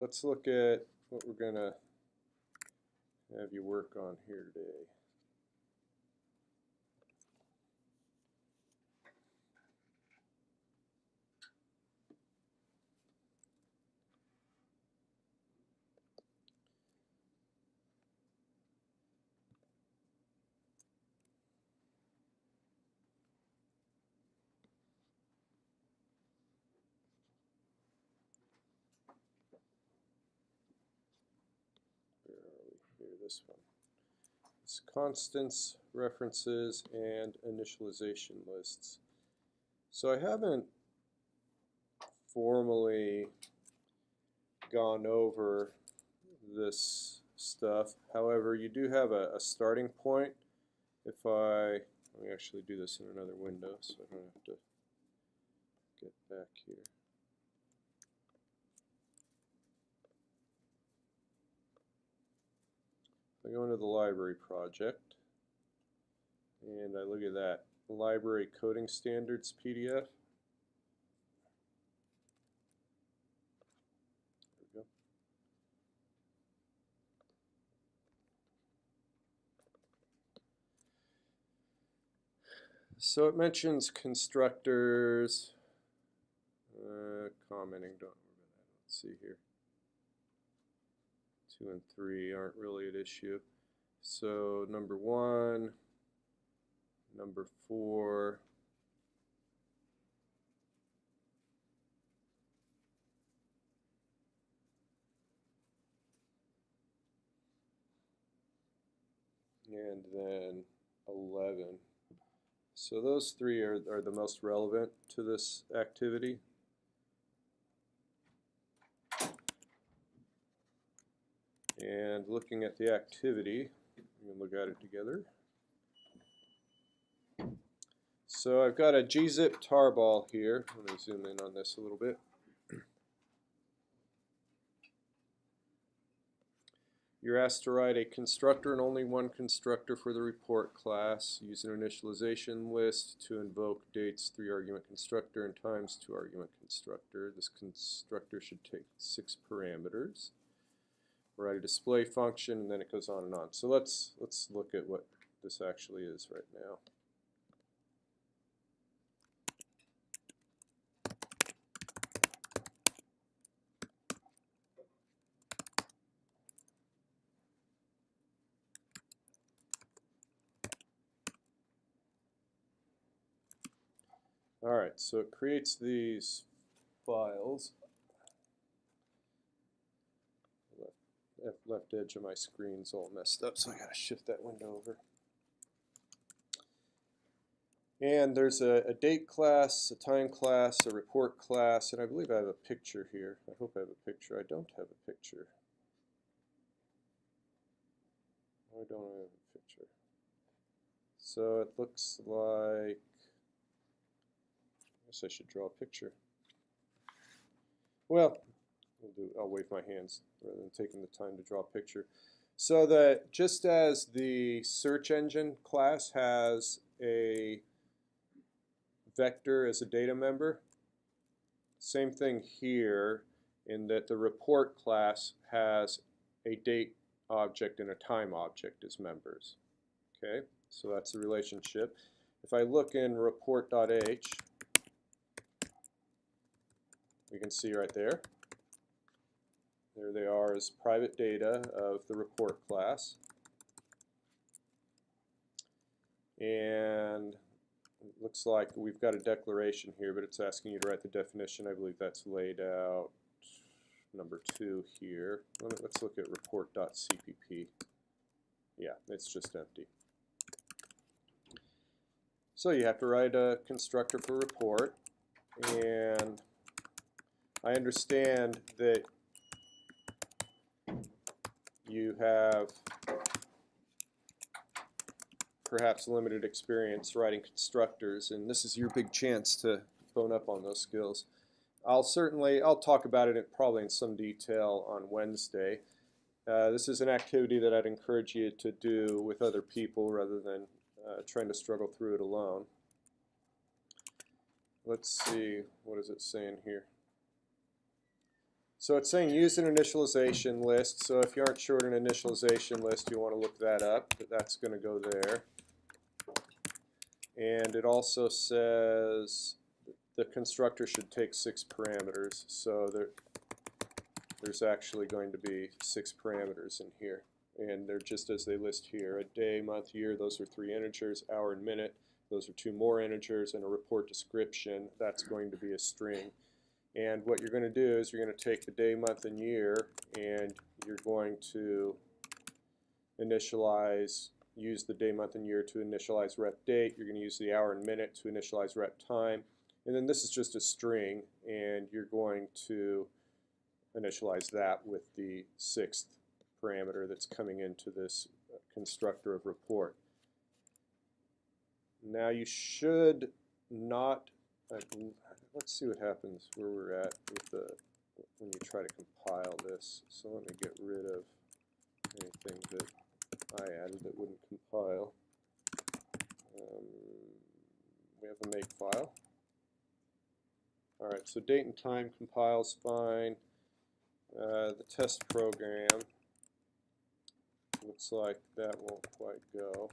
let's look at what we're going to have you work on here today. This one. It's constants, references, and initialization lists. So I haven't formally gone over this stuff. However, you do have a starting point. If let me actually do this in another window so I don't have to get back here. I go into the library project and I look at that library coding standards PDF. There we go. So it mentions constructors, commenting, don't remember that. Let's see here. 2 and 3 aren't really at issue. So number 1, number 4, and then 11. So those 3 are the most relevant to this activity. And looking at the activity, we can look at it together. So I've got a gzip tarball here. Let me zoom in on this a little bit. You're asked to write a constructor and only one constructor for the report class. Use an initialization list to invoke dates 3-argument constructor and times 2-argument constructor. This constructor should take 6 parameters. Write a display function, and then it goes on and on. So let's look at what this actually is right now. Alright, so it creates these files. Left edge of my screen's all messed up, so I gotta shift that window over. And there's a date class, a time class, a report class, and I believe I have a picture here. I hope I have a picture. I don't have a picture. Why don't I have a picture? So it looks like, I guess I should draw a picture. Well, I'll wave my hands rather than taking the time to draw a picture. So that just as the search engine class has a vector as a data member, same thing here in that the report class has a date object and a time object as members. Okay, so that's the relationship. If I look in report.h, we can see right there. There they are as private data of the report class. And it looks like we've got a declaration here, but it's asking you to write the definition. I believe that's laid out number 2 here. Let's look at report.cpp. Yeah, it's just empty. So you have to write a constructor for report, and I understand that you have perhaps limited experience writing constructors, and this is your big chance to bone up on those skills. I'll talk about it probably in some detail on Wednesday. This is an activity that I'd encourage you to do with other people rather than trying to struggle through it alone. Let's see, what is it saying here? So it's saying use an initialization list. So if you aren't sure what an initialization list, you want to look that up. But that's going to go there. And it also says the constructor should take 6 parameters. So there's actually going to be 6 parameters in here. And they're just as they list here. A day, month, year, those are 3 integers. Hour and minute, those are 2 more integers. And a report description, that's going to be a string. And what you're going to do is you're going to take the day, month, and year, and you're going to use the day, month, and year to initialize rep date. You're going to use the hour and minute to initialize rep time. And then this is just a string, and you're going to initialize that with the 6th parameter that's coming into this constructor of report. Now you should not, let's see what happens where we're at with when you try to compile this. So let me get rid of anything that I added that wouldn't compile. We have a make file. Alright, so date and time compiles fine. The test program looks like that won't quite go.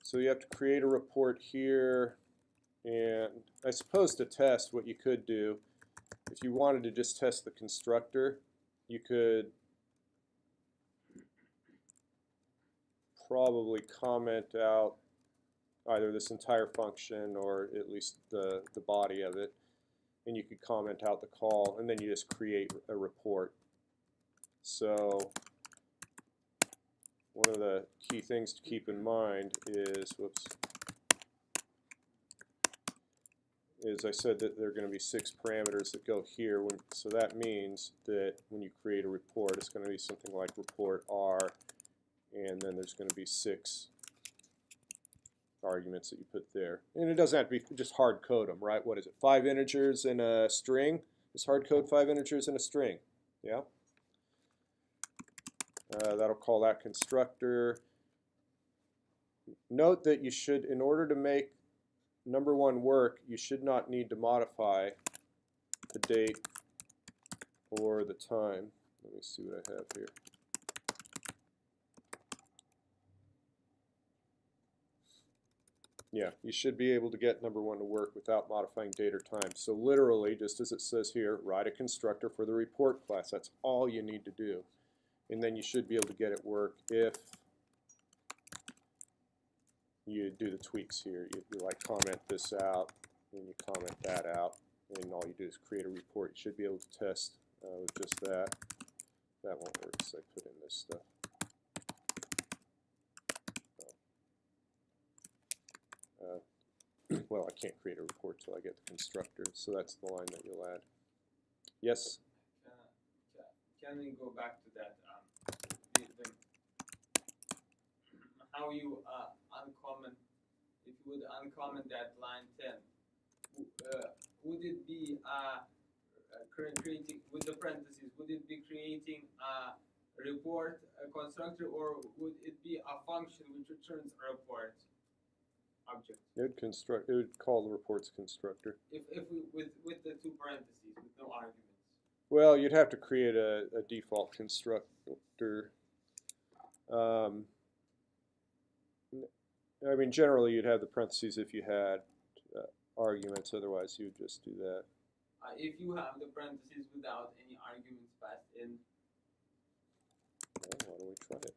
So you have to create a report here, and I suppose to test what you could do, if you wanted to just test the constructor, you could probably comment out either this entire function or at least the body of it, and you could comment out the call, and then you just create a report. So one of the key things to keep in mind is, I said that there are going to be 6 parameters that go here. So that means that when you create a report, it's going to be something like report R, and then there's going to be 6 arguments that you put there. And it doesn't have to be just hard code them, right? What is it? 5 integers in a string? Just hard code 5 integers in a string. Yeah? That'll call that constructor. Note that you should, in order to make number 1 work, you should not need to modify the date or the time. Let me see what I have here. Yeah, you should be able to get number 1 to work without modifying date or time. So literally, just as it says here, write a constructor for the report class. That's all you need to do. And then you should be able to get it work if you do the tweaks here. You like comment this out, and you comment that out, and all you do is create a report. You should be able to test with just that. That won't work because I put in this stuff. Well, I can't create a report till I get the constructor, so that's the line that you'll add. Yes? Can we go back to that? How you uncomment, if you would uncomment that line 10, would it be creating, with the parentheses, would it be creating a report, a constructor, or would it be a function which returns a report object? It would call the report's constructor. If we, with the 2 parentheses, with no arguments. Well, you'd have to create a default constructor. I mean, generally you'd have the parentheses if you had arguments, otherwise you would just do that. If you have the parentheses without any arguments passed in. Well, why don't we try it?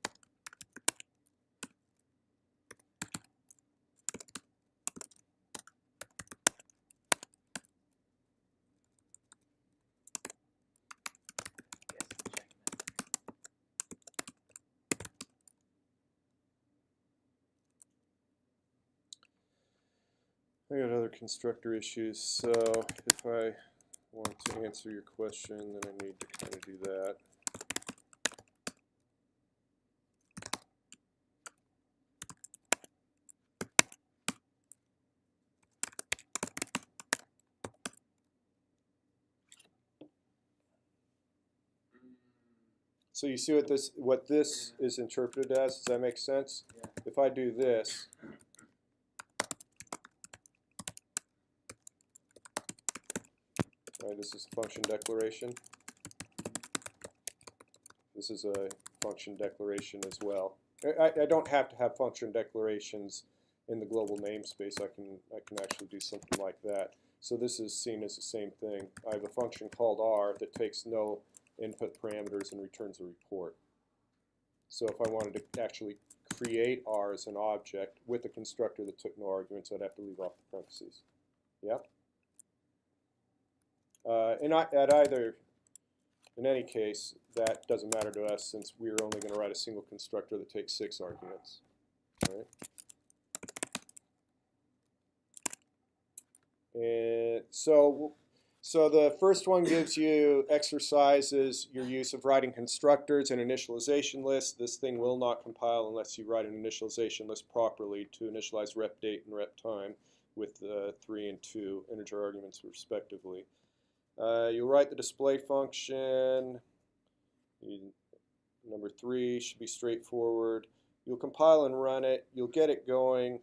I got other constructor issues, so if I want to answer your question, then I need to kind of do that. So you see what this is interpreted as? Does that make sense? Yeah. If I do this, Okay, this is a function declaration. This is a function declaration as well. I don't have to have function declarations in the global namespace. I can actually do something like that. So this is seen as the same thing. I have a function called R that takes no input parameters and returns a report. So if I wanted to actually create R as an object with a constructor that took no arguments, I'd have to leave off the parentheses. Yep. In any case, that doesn't matter to us since we're only going to write a single constructor that takes 6 arguments. All right. And so the first one gives you exercises your use of writing constructors and initialization lists. This thing will not compile unless you write an initialization list properly to initialize rep date and rep time with 3 and 2 integer arguments respectively. You'll write the display function. Number 3 should be straightforward. You'll compile and run it. You'll get it going.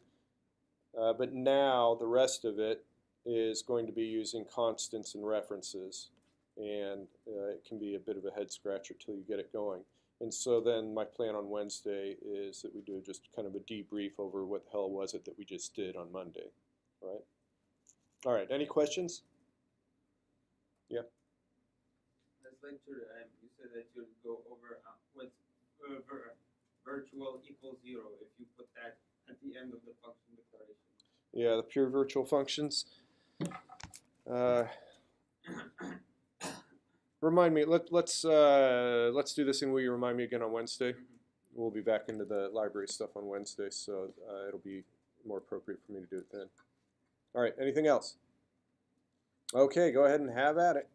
But now the rest of it is going to be using constants and references. And it can be a bit of a head scratcher till you get it going. And so then my plan on Wednesday is that we do just kind of a debrief over what the hell was it that we just did on Monday. All right, any questions? Yeah. This lecture, you said that you'll go over what virtual equals 0 if you put that at the end of the function declaration. Yeah, the pure virtual functions. Remind me. Let's do this and will you remind me again on Wednesday? We'll be back into the library stuff on Wednesday, so it'll be more appropriate for me to do it then. All right. Anything else? Okay, go ahead and have at it.